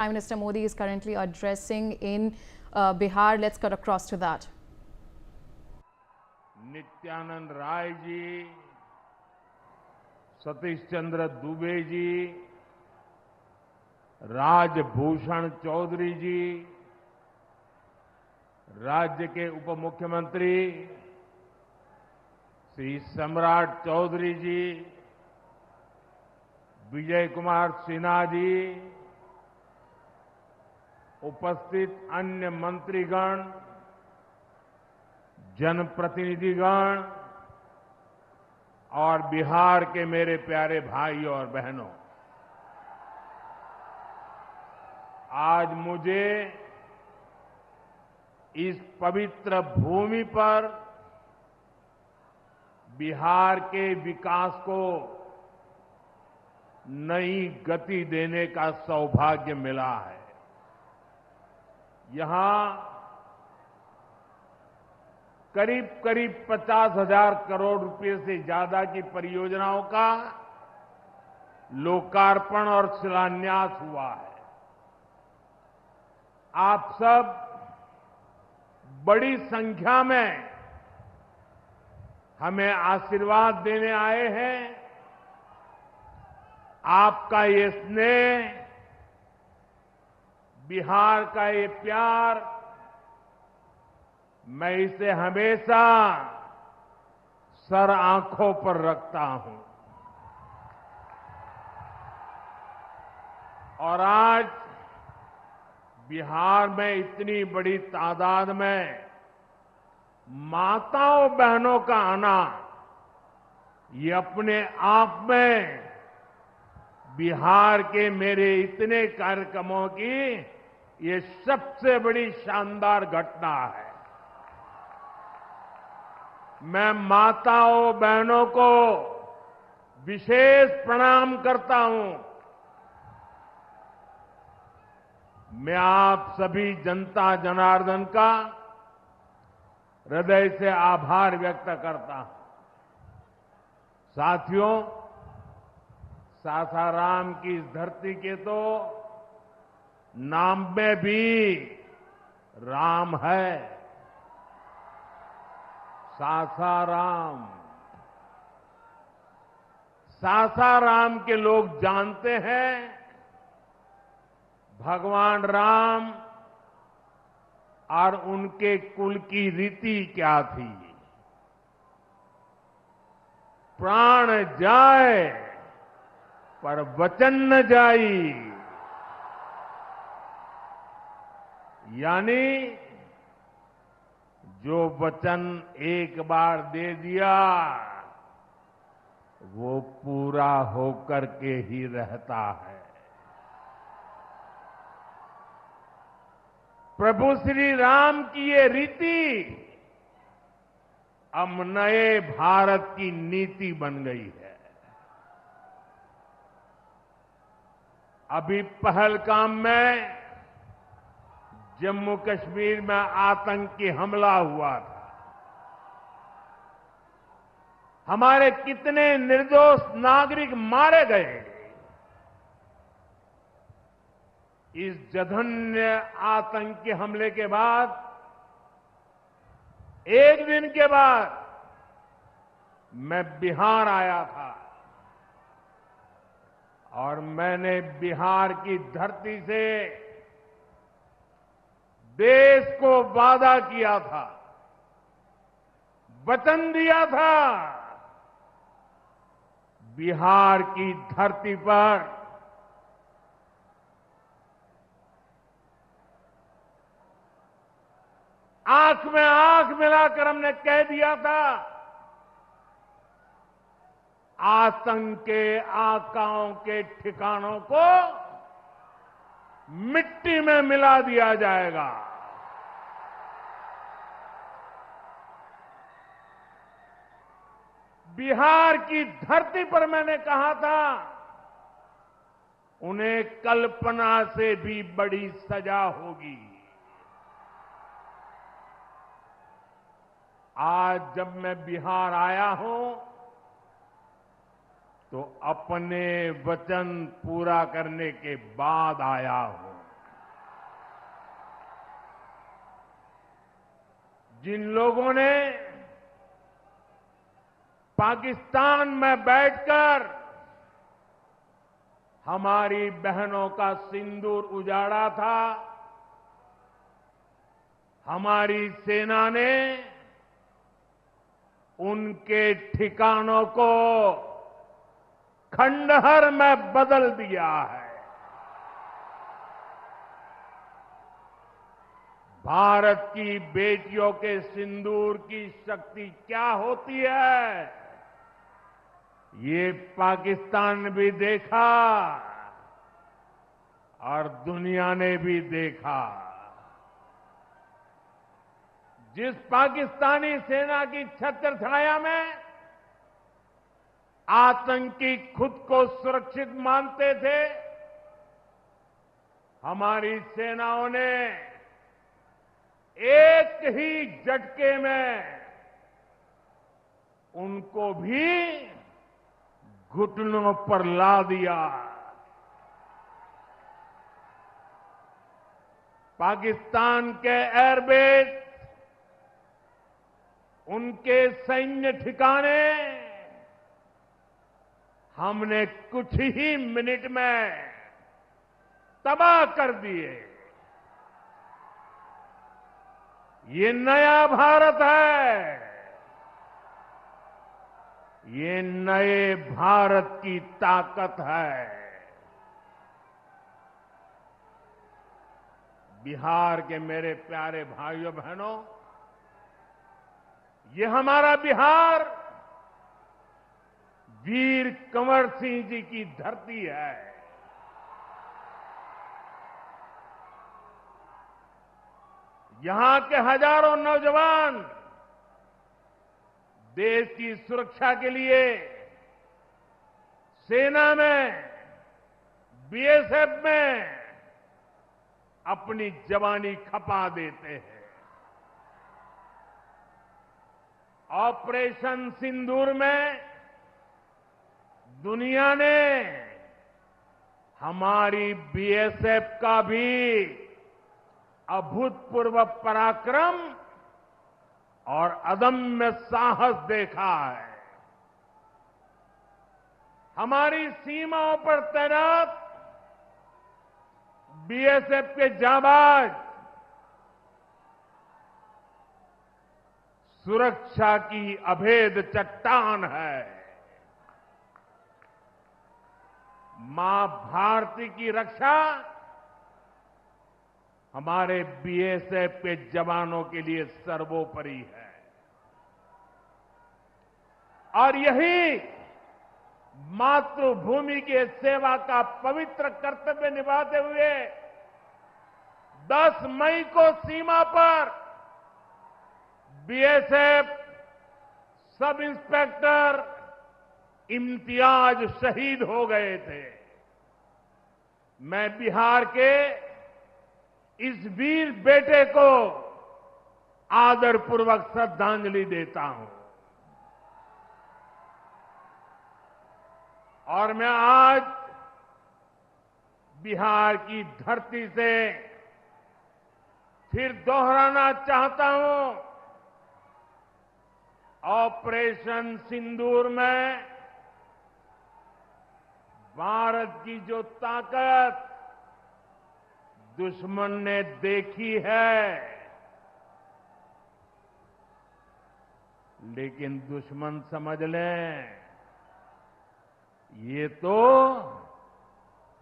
Prime Minister Modi is currently addressing in Bihar. Let's cut across to that. Nityanand Rai ji, Satish Chandra Dubey ji, Rajbhushan Chaudhary जी, राज्य के उप मुख्यमंत्री श्री सम्राट चौधरी जी, विजय कुमार सिन्हा जी, उपस्थित अन्य मंत्रीगण, जनप्रतिनिधिगण और बिहार के मेरे प्यारे भाइयों और बहनों, आज मुझे इस पवित्र भूमि पर बिहार के विकास को नई गति देने का सौभाग्य मिला है। यहां करीब करीब 50,000 करोड़ रुपए से ज्यादा की परियोजनाओं का लोकार्पण और शिलान्यास हुआ है। आप सब बड़ी संख्या में हमें आशीर्वाद देने आए हैं। आपका ये स्नेह, बिहार का ये प्यार, मैं इसे हमेशा सर आंखों पर रखता हूं। और आज बिहार में इतनी बड़ी तादाद में माताओं बहनों का आना, ये अपने आप में बिहार के मेरे इतने कार्यक्रमों की ये सबसे बड़ी शानदार घटना है। मैं माताओं बहनों को विशेष प्रणाम करता हूं। मैं आप सभी जनता जनार्दन का हृदय से आभार व्यक्त करता हूं। साथियों, सासाराम की इस धरती के तो नाम में भी राम है। सासाराम, सासाराम के लोग जानते हैं भगवान राम और उनके कुल की रीति क्या थी। प्राण जाए पर वचन न जाई, यानी जो वचन एक बार दे दिया वो पूरा होकर के ही रहता है। प्रभु श्री राम की ये रीति अब नए भारत की नीति बन गई है। अभी पहलगाम में जम्मू कश्मीर में आतंकी हमला हुआ था। हमारे कितने निर्दोष नागरिक मारे गए। इस जघन्य आतंकी हमले के बाद, एक दिन के बाद मैं बिहार आया था और मैंने बिहार की धरती से देश को वादा किया था, वचन दिया था, बिहार की धरती पर आंख में आंख मिलाकर हमने कह दिया था, आतंक के आकाओं के ठिकानों को मिट्टी में मिला दिया जाएगा। बिहार की धरती पर मैंने कहा था, उन्हें कल्पना से भी बड़ी सजा होगी। आज जब मैं बिहार आया हूं तो अपने वचन पूरा करने के बाद आया हूं। जिन लोगों ने पाकिस्तान में बैठकर हमारी बहनों का सिंदूर उजाड़ा था, हमारी सेना ने उनके ठिकानों को खंडहर में बदल दिया है। भारत की बेटियों के सिंदूर की शक्ति क्या होती है, ये पाकिस्तान ने भी देखा और दुनिया ने भी देखा। जिस पाकिस्तानी सेना की छत्र छाया में आतंकी खुद को सुरक्षित मानते थे, हमारी सेनाओं ने एक ही झटके में उनको भी घुटनों पर ला दिया। पाकिस्तान के एयरबेस, उनके सैन्य ठिकाने हमने कुछ ही मिनट में तबाह कर दिए। ये नया भारत है, ये नए भारत की ताकत है। बिहार के मेरे प्यारे भाइयों बहनों, ये हमारा बिहार वीर कंवर सिंह जी की धरती है। यहां के हजारों नौजवान देश की सुरक्षा के लिए सेना में, बीएसएफ में अपनी जवानी खपा देते हैं। ऑपरेशन सिंदूर में दुनिया ने हमारी बीएसएफ का भी अभूतपूर्व पराक्रम और अदम्य साहस देखा है। हमारी सीमाओं पर तैनात बीएसएफ के जाबाज सुरक्षा की अभेद चट्टान है। मां भारती की रक्षा हमारे बीएसएफ के जवानों के लिए सर्वोपरि है। और यही मातृभूमि के सेवा का पवित्र कर्तव्य निभाते हुए 10 मई को सीमा पर बीएसएफ सब इंस्पेक्टर इम्तियाज शहीद हो गए थे। मैं बिहार के इस वीर बेटे को आदरपूर्वक श्रद्धांजलि देता हूं। और मैं आज बिहार की धरती से फिर दोहराना चाहता हूं, ऑपरेशन सिंदूर में भारत की जो ताकत दुश्मन ने देखी है, लेकिन दुश्मन समझ लें ये तो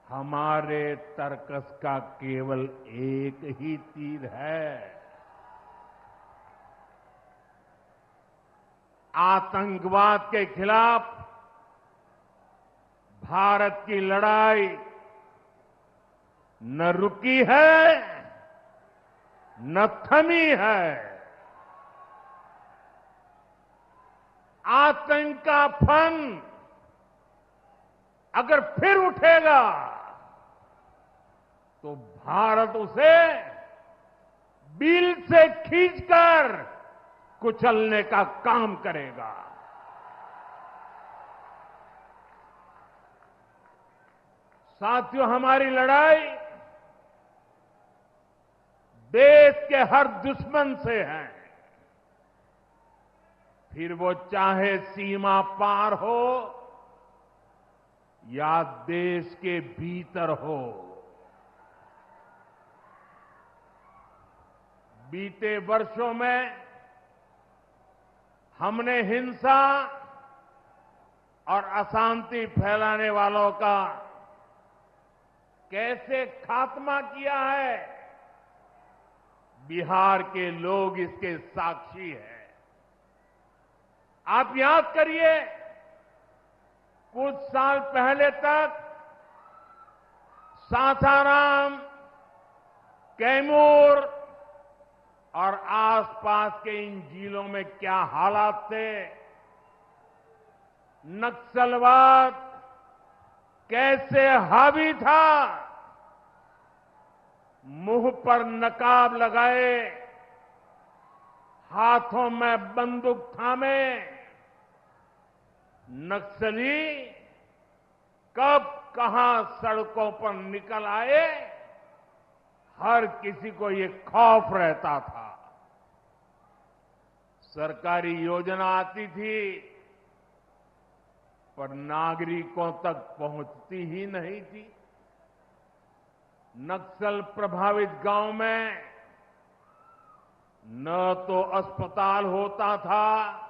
हमारे तर्कस का केवल एक ही तीर है। आतंकवाद के खिलाफ भारत की लड़ाई न रुकी है न थमी है। आतंक का फन अगर फिर उठेगा तो भारत उसे बिल से खींचकर कुचलने का काम करेगा। साथियों, हमारी लड़ाई देश के हर दुश्मन से है। फिर वो चाहे सीमा पार हो या देश के भीतर हो। बीते वर्षों में हमने हिंसा और अशांति फैलाने वालों का कैसे खात्मा किया है, बिहार के लोग इसके साक्षी हैं। आप याद करिए, कुछ साल पहले तक सासाराम, कैमूर और आसपास के इन जिलों में क्या हालात थे, नक्सलवाद कैसे हावी था, मुंह पर नकाब लगाए, हाथों में बंदूक थामे नक्सली कब कहां सड़कों पर निकल आए, हर किसी को ये खौफ रहता था। सरकारी योजना आती थी पर नागरिकों तक पहुंचती ही नहीं थी। नक्सल प्रभावित गांव में न तो अस्पताल होता था,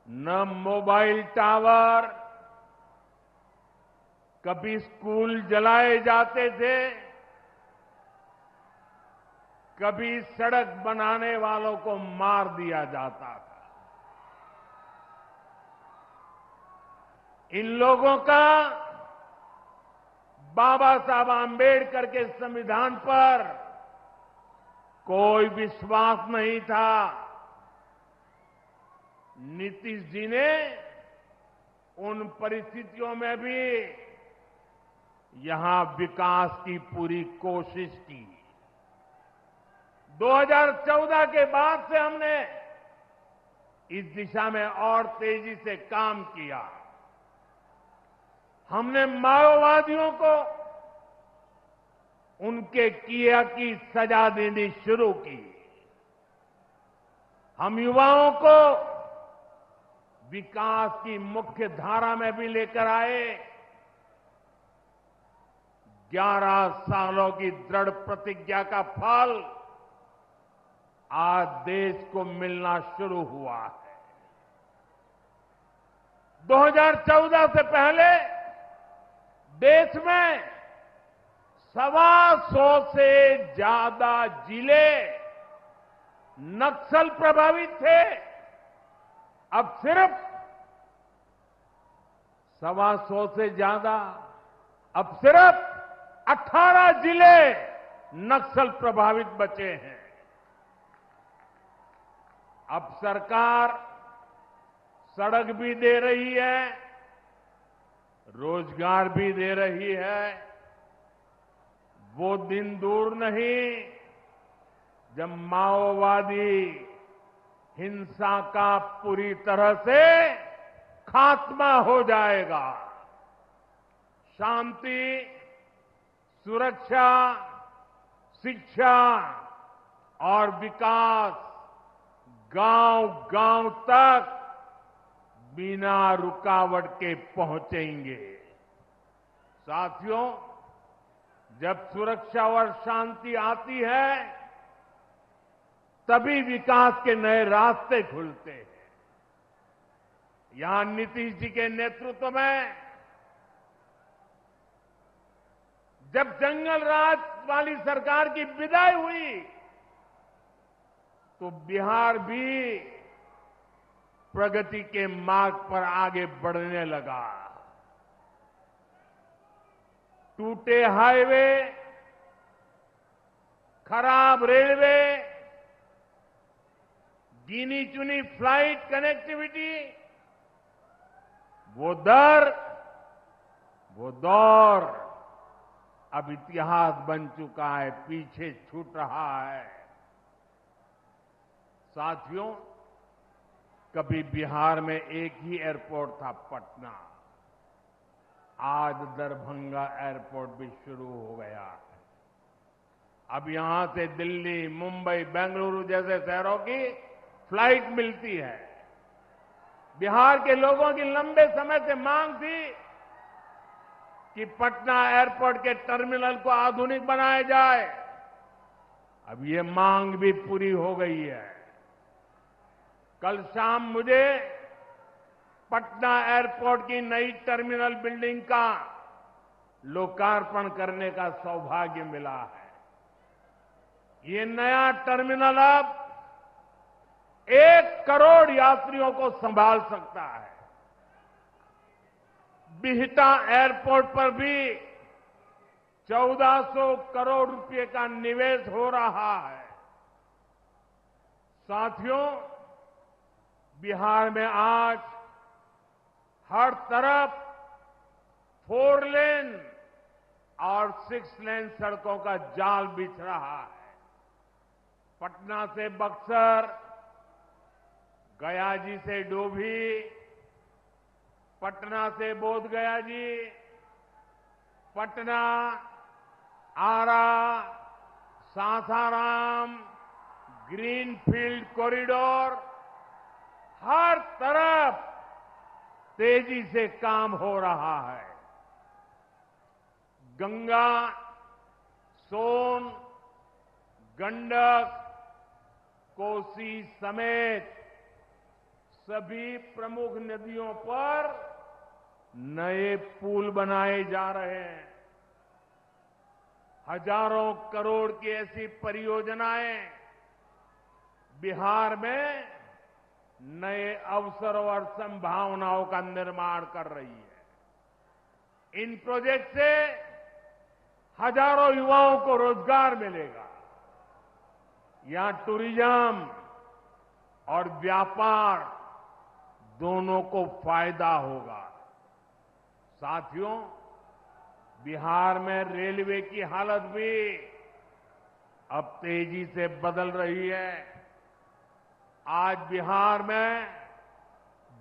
न मोबाइल टावर, कभी स्कूल जलाए जाते थे, कभी सड़क बनाने वालों को मार दिया जाता था। इन लोगों का बाबा साहब आंबेडकर के संविधान पर कोई विश्वास नहीं था। नीतीश जी ने उन परिस्थितियों में भी यहां विकास की पूरी कोशिश की। 2014 के बाद से हमने इस दिशा में और तेजी से काम किया। हमने माओवादियों को उनके किया की सजा देनी शुरू की। हम युवाओं को विकास की मुख्य धारा में भी लेकर आए। 11 सालों की दृढ़ प्रतिज्ञा का फल आज देश को मिलना शुरू हुआ है। 2014 से पहले देश में 125 से ज्यादा जिले नक्सल प्रभावित थे। अब सिर्फ 125 से ज्यादा, अब सिर्फ 18 जिले नक्सल प्रभावित बचे हैं। अब सरकार सड़क भी दे रही है, रोजगार भी दे रही है। वो दिन दूर नहीं जब माओवादी हिंसा का पूरी तरह से खात्मा हो जाएगा। शांति, सुरक्षा, शिक्षा और विकास गांव-गांव तक बिना रुकावट के पहुंचेंगे। साथियों, जब सुरक्षा और शांति आती है तभी विकास के नए रास्ते खुलते हैं। यहां नीतीश जी के नेतृत्व में जब जंगल राज वाली सरकार की विदाई हुई तो बिहार भी प्रगति के मार्ग पर आगे बढ़ने लगा। टूटे हाईवे, खराब रेलवे, गिनी चुनी फ्लाइट कनेक्टिविटी, वो दौर अब इतिहास बन चुका है, पीछे छूट रहा है। साथियों, कभी बिहार में एक ही एयरपोर्ट था, पटना। आज दरभंगा एयरपोर्ट भी शुरू हो गया है। अब यहां से दिल्ली, मुंबई, बेंगलुरु जैसे शहरों की फ्लाइट मिलती है। बिहार के लोगों की लंबे समय से मांग थी कि पटना एयरपोर्ट के टर्मिनल को आधुनिक बनाया जाए। अब ये मांग भी पूरी हो गई है। कल शाम मुझे पटना एयरपोर्ट की नई टर्मिनल बिल्डिंग का लोकार्पण करने का सौभाग्य मिला है। ये नया टर्मिनल अब 1 करोड़ यात्रियों को संभाल सकता है। बिहटा एयरपोर्ट पर भी 1400 करोड़ रुपए का निवेश हो रहा है। साथियों, बिहार में आज हर तरफ 4 लेन और 6 लेन सड़कों का जाल बिछ रहा है। पटना से बक्सर, गया जी से डोभी, पटना से बोध गया जी, पटना, आरा, सासाराम, ग्रीनफील्ड कॉरिडोर, हर तरफ तेजी से काम हो रहा है। गंगा, सोन, गंडक, कोसी समेत सभी प्रमुख नदियों पर नए पुल बनाए जा रहे हैं। हजारों करोड़ की ऐसी परियोजनाएं बिहार में नए अवसर और संभावनाओं का निर्माण कर रही है। इन प्रोजेक्ट से हजारों युवाओं को रोजगार मिलेगा। यहां टूरिज्म और व्यापार दोनों को फायदा होगा। साथियों, बिहार में रेलवे की हालत भी अब तेजी से बदल रही है। आज बिहार में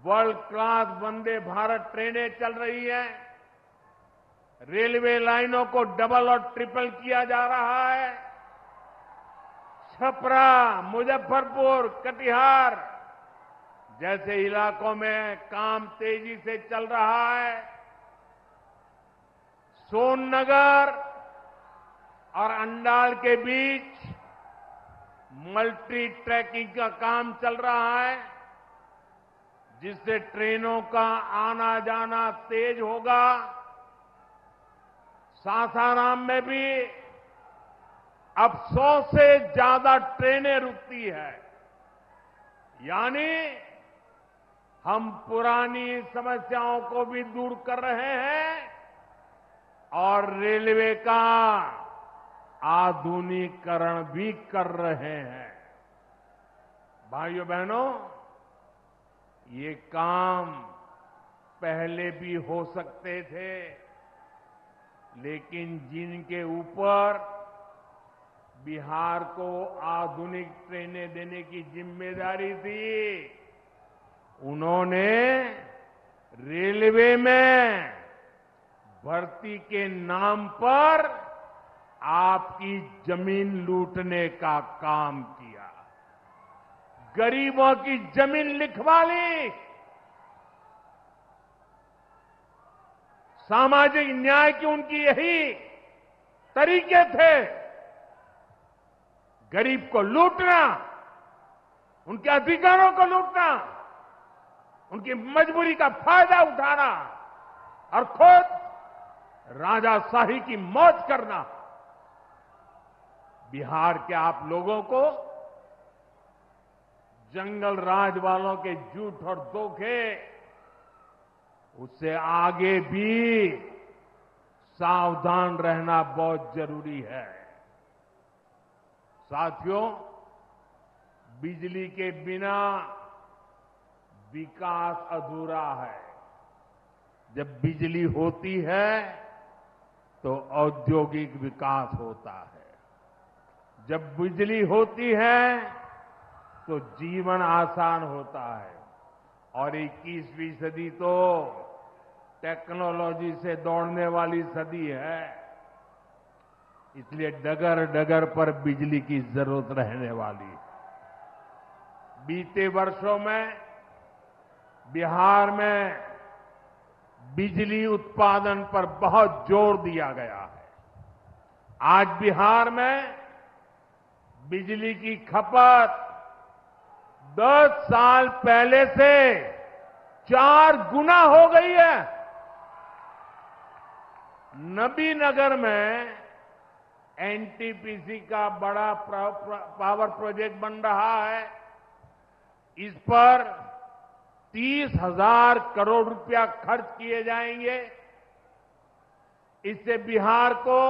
वर्ल्ड क्लास वंदे भारत ट्रेनें चल रही हैं। रेलवे लाइनों को डबल और ट्रिपल किया जा रहा है। छपरा, मुजफ्फरपुर, कटिहार जैसे इलाकों में काम तेजी से चल रहा है। सोननगर और अंडाल के बीच मल्टी ट्रैकिंग का काम चल रहा है, जिससे ट्रेनों का आना जाना तेज होगा। सासाराम में भी अब 100 से ज्यादा ट्रेनें रुकती है। यानी हम पुरानी समस्याओं को भी दूर कर रहे हैं और रेलवे का आधुनिकीकरण भी कर रहे हैं। भाइयों बहनों, ये काम पहले भी हो सकते थे, लेकिन जिनके ऊपर बिहार को आधुनिक ट्रेनें देने की जिम्मेदारी थी, उन्होंने रेलवे में भर्ती के नाम पर आपकी जमीन लूटने का काम किया। गरीबों की जमीन लिखवा ली। सामाजिक न्याय की उनकी यही तरीके थे। गरीब को लूटना, उनके अधिकारों को लूटना, उनकी मजबूरी का फायदा उठाना और खुद राजाशाही की मौज करना। बिहार के आप लोगों को जंगल राज वालों के झूठ और धोखे, उससे आगे भी सावधान रहना बहुत जरूरी है। साथियों, बिजली के बिना विकास अधूरा है। जब बिजली होती है तो औद्योगिक विकास होता है। जब बिजली होती है तो जीवन आसान होता है। और 21वीं सदी तो टेक्नोलॉजी से दौड़ने वाली सदी है। इसलिए डगर डगर पर बिजली की जरूरत रहने वाली है। बीते वर्षों में बिहार में बिजली उत्पादन पर बहुत जोर दिया गया है। आज बिहार में बिजली की खपत 10 साल पहले से 4 गुना हो गई है। नबीनगर में एनटीपीसी का बड़ा पावर प्रोजेक्ट बन रहा है। इस पर 30,000 करोड़ रुपया खर्च किए जाएंगे। इससे बिहार को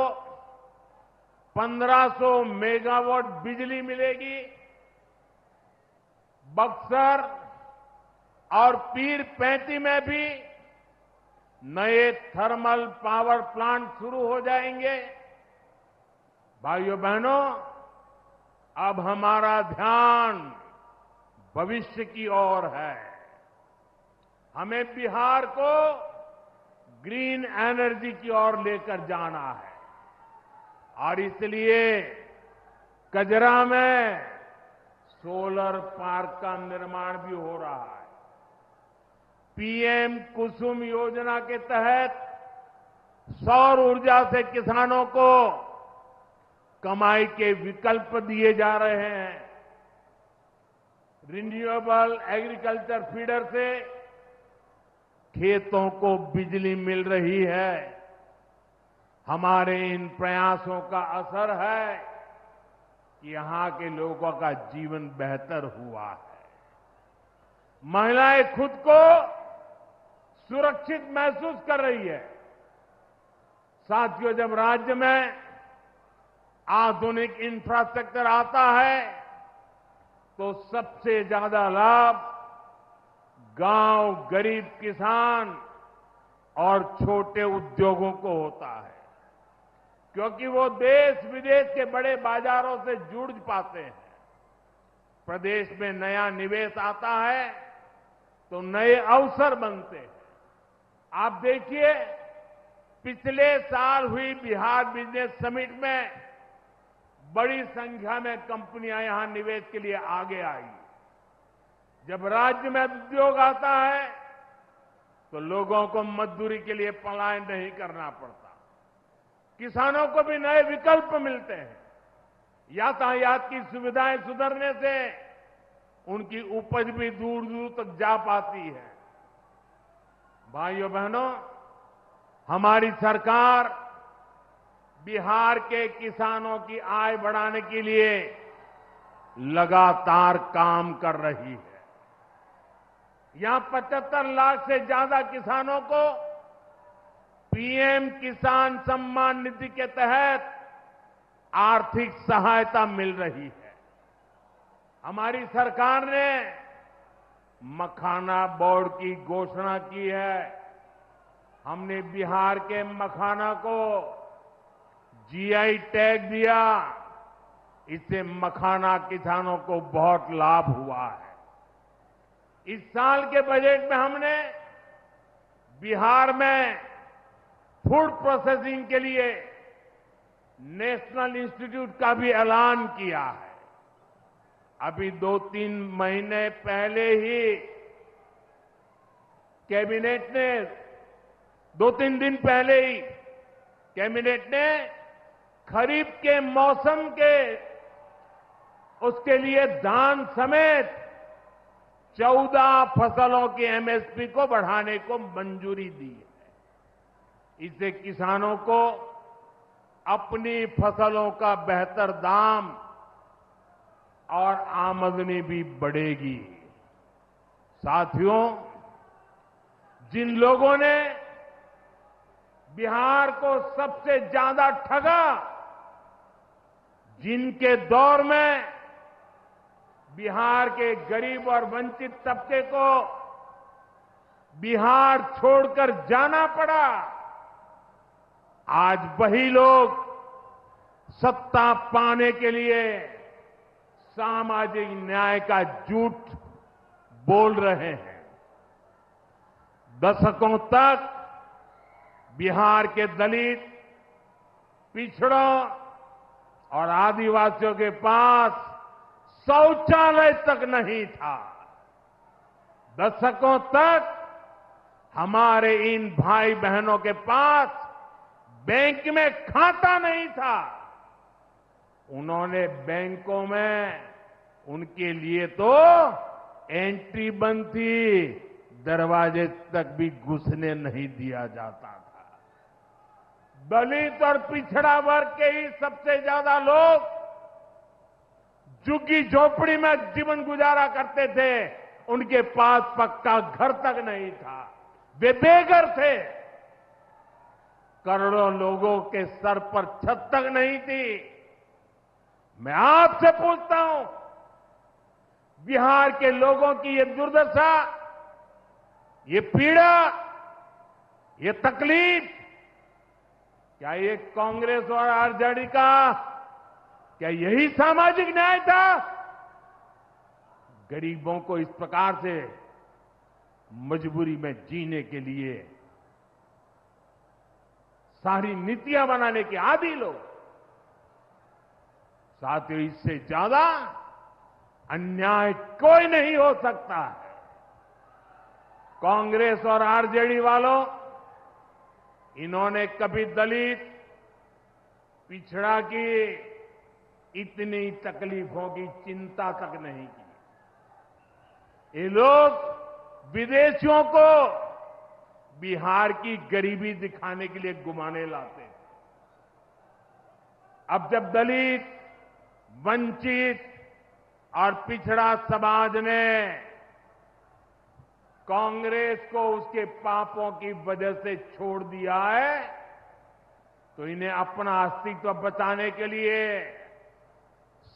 1500 मेगावाट बिजली मिलेगी। बक्सर और पीर पैंती में भी नए थर्मल पावर प्लांट शुरू हो जाएंगे। भाइयों बहनों, अब हमारा ध्यान भविष्य की ओर है। हमें बिहार को ग्रीन एनर्जी की ओर लेकर जाना है और इसलिए कजरा में सोलर पार्क का निर्माण भी हो रहा है। पीएम कुसुम योजना के तहत सौर ऊर्जा से किसानों को कमाई के विकल्प दिए जा रहे हैं। रिन्यूएबल एग्रीकल्चर फीडर से खेतों को बिजली मिल रही है। हमारे इन प्रयासों का असर है कि यहां के लोगों का जीवन बेहतर हुआ है। महिलाएं खुद को सुरक्षित महसूस कर रही है। साथियों, जब राज्य में आधुनिक इंफ्रास्ट्रक्चर आता है तो सबसे ज्यादा लाभ गांव, गरीब किसान और छोटे उद्योगों को होता है, क्योंकि वो देश विदेश के बड़े बाजारों से जुड़ पाते हैं। प्रदेश में नया निवेश आता है तो नए अवसर बनते हैं। आप देखिए, पिछले साल हुई बिहार बिजनेस समिट में बड़ी संख्या में कंपनियां यहां निवेश के लिए आगे आई। जब राज्य में उद्योग आता है तो लोगों को मजदूरी के लिए पलायन नहीं करना पड़ता। किसानों को भी नए विकल्प मिलते हैं। यातायात की सुविधाएं सुधरने से उनकी उपज भी दूर दूर तक जा पाती है। भाइयों बहनों, हमारी सरकार बिहार के किसानों की आय बढ़ाने के लिए लगातार काम कर रही है। यहां 75 लाख से ज्यादा किसानों को पीएम किसान सम्मान निधि के तहत आर्थिक सहायता मिल रही है। हमारी सरकार ने मखाना बोर्ड की घोषणा की है। हमने बिहार के मखाना को जीआई टैग दिया। इससे मखाना किसानों को बहुत लाभ हुआ है। इस साल के बजट में हमने बिहार में फूड प्रोसेसिंग के लिए नेशनल इंस्टीट्यूट का भी ऐलान किया है। अभी 2-3 महीने पहले ही कैबिनेट ने 2-3 दिन पहले ही कैबिनेट ने खरीफ के मौसम के उसके लिए धान समेत 14 फसलों की एमएसपी को बढ़ाने को मंजूरी दी है। इससे किसानों को अपनी फसलों का बेहतर दाम और आमदनी भी बढ़ेगी। साथियों, जिन लोगों ने बिहार को सबसे ज्यादा ठगा, जिनके दौर में बिहार के गरीब और वंचित तबके को बिहार छोड़कर जाना पड़ा, आज वही लोग सत्ता पाने के लिए सामाजिक न्याय का झूठ बोल रहे हैं। दशकों तक बिहार के दलित, पिछड़ों और आदिवासियों के पास शौचालय तक नहीं था। दशकों तक हमारे इन भाई बहनों के पास बैंक में खाता नहीं था। उन्होंने बैंकों में उनके लिए तो एंट्री बंद थी, दरवाजे तक भी घुसने नहीं दिया जाता था। दलित और पिछड़ा वर्ग के ही सबसे ज्यादा लोग झुग्गी झोपड़ी में जीवन गुजारा करते थे। उनके पास पक्का घर तक नहीं था, वे बेघर थे। करोड़ों लोगों के सर पर छत तक नहीं थी। मैं आपसे पूछता हूं, बिहार के लोगों की ये दुर्दशा, ये पीड़ा, ये तकलीफ, क्या ये कांग्रेस और आरजेडी का, क्या यही सामाजिक न्याय था? गरीबों को इस प्रकार से मजबूरी में जीने के लिए सारी नीतियां बनाने के आदी लोग। साथियों, इससे ज्यादा अन्याय कोई नहीं हो सकता है। कांग्रेस और आरजेडी वालों, इन्होंने कभी दलित, पिछड़ा की इतनी तकलीफों की चिंता तक नहीं की। ये लोग विदेशियों को बिहार की गरीबी दिखाने के लिए घुमाने लाते हैं। अब जब दलित, वंचित और पिछड़ा समाज ने कांग्रेस को उसके पापों की वजह से छोड़ दिया है, तो इन्हें अपना अस्तित्व बचाने के लिए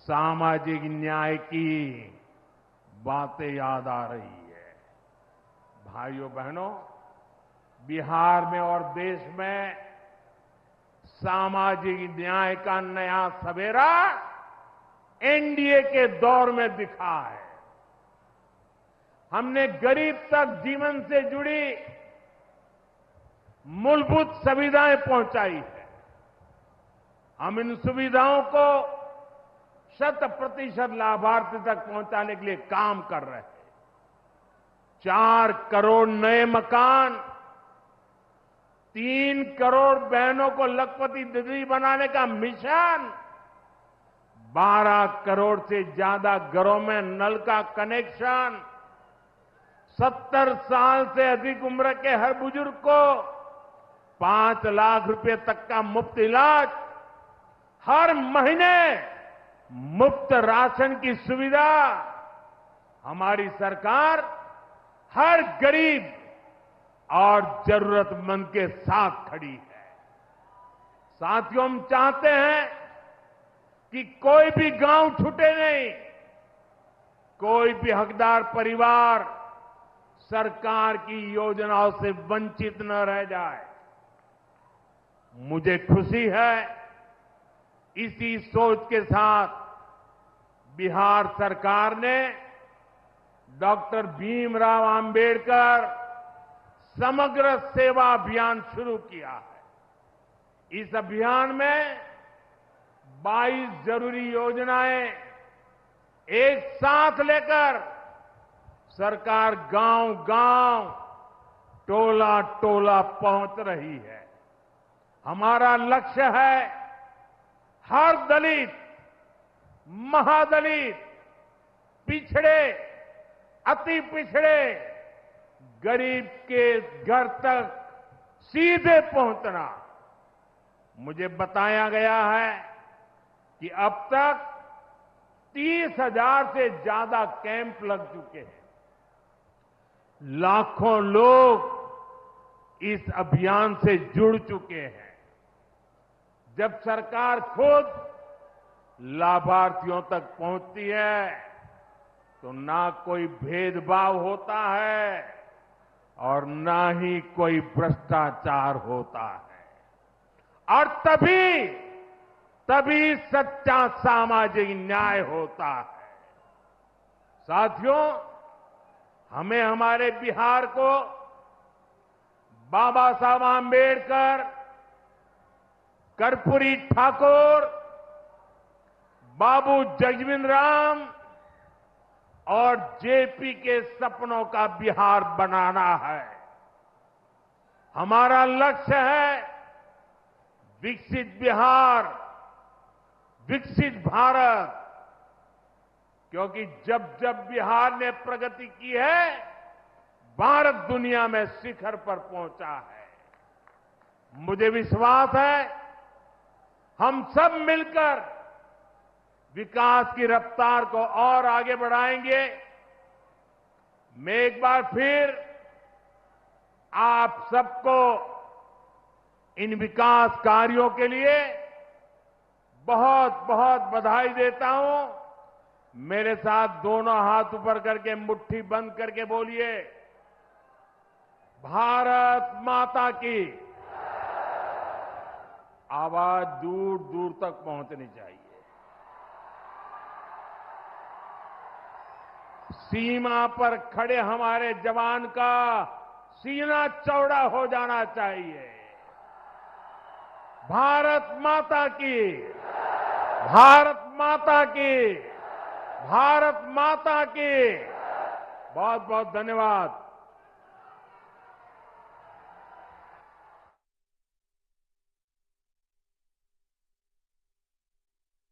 सामाजिक न्याय की बातें याद आ रही है। भाइयों बहनों, बिहार में और देश में सामाजिक न्याय का नया सवेरा एनडीए के दौर में दिखा है। हमने गरीब तक जीवन से जुड़ी मूलभूत सुविधाएं पहुंचाई है। हम इन सुविधाओं को 100% लाभार्थी तक पहुंचाने के लिए काम कर रहे हैं। 4 करोड़ नए मकान, 3 करोड़ बहनों को लखपति दीदी बनाने का मिशन, 12 करोड़ से ज्यादा घरों में नल का कनेक्शन, 70 साल से अधिक उम्र के हर बुजुर्ग को 5 लाख रुपए तक का मुफ्त इलाज, हर महीने मुफ्त राशन की सुविधा। हमारी सरकार हर गरीब और जरूरतमंद के साथ खड़ी है। साथियों, हम चाहते हैं कि कोई भी गांव छूटे नहीं, कोई भी हकदार परिवार सरकार की योजनाओं से वंचित न रह जाए। मुझे खुशी है, इसी सोच के साथ बिहार सरकार ने डॉक्टर भीमराव अंबेडकर समग्र सेवा अभियान शुरू किया है। इस अभियान में 22 जरूरी योजनाएं एक साथ लेकर सरकार गांव-गांव, टोला-टोला पहुंच रही है। हमारा लक्ष्य है हर दलित, महादलित, पिछड़े, अति पिछड़े, गरीब के घर तक सीधे पहुंचना। मुझे बताया गया है कि अब तक 30,000 से ज्यादा कैंप लग चुके हैं। लाखों लोग इस अभियान से जुड़ चुके हैं। जब सरकार खुद लाभार्थियों तक पहुंचती है तो ना कोई भेदभाव होता है और ना ही कोई भ्रष्टाचार होता है, और तभी सच्चा सामाजिक न्याय होता है। साथियों, हमें हमारे बिहार को बाबा साहब आंबेडकर, कर्पूरी ठाकुर, बाबू जगजीवन राम, और जेपी के सपनों का बिहार बनाना है। हमारा लक्ष्य है विकसित बिहार, विकसित भारत, क्योंकि जब जब बिहार ने प्रगति की है, भारत दुनिया में शिखर पर पहुंचा है। मुझे विश्वास है हम सब मिलकर विकास की रफ्तार को और आगे बढ़ाएंगे। मैं एक बार फिर आप सबको इन विकास कार्यों के लिए बहुत बहुत बधाई देता हूं। मेरे साथ दोनों हाथ ऊपर करके मुट्ठी बंद करके बोलिए, भारत माता की। आवाज दूर दूर तक पहुंचनी चाहिए। सीमा पर खड़े हमारे जवान का सीना चौड़ा हो जाना चाहिए। भारत माता की, भारत माता की, भारत माता की। बहुत बहुत धन्यवाद।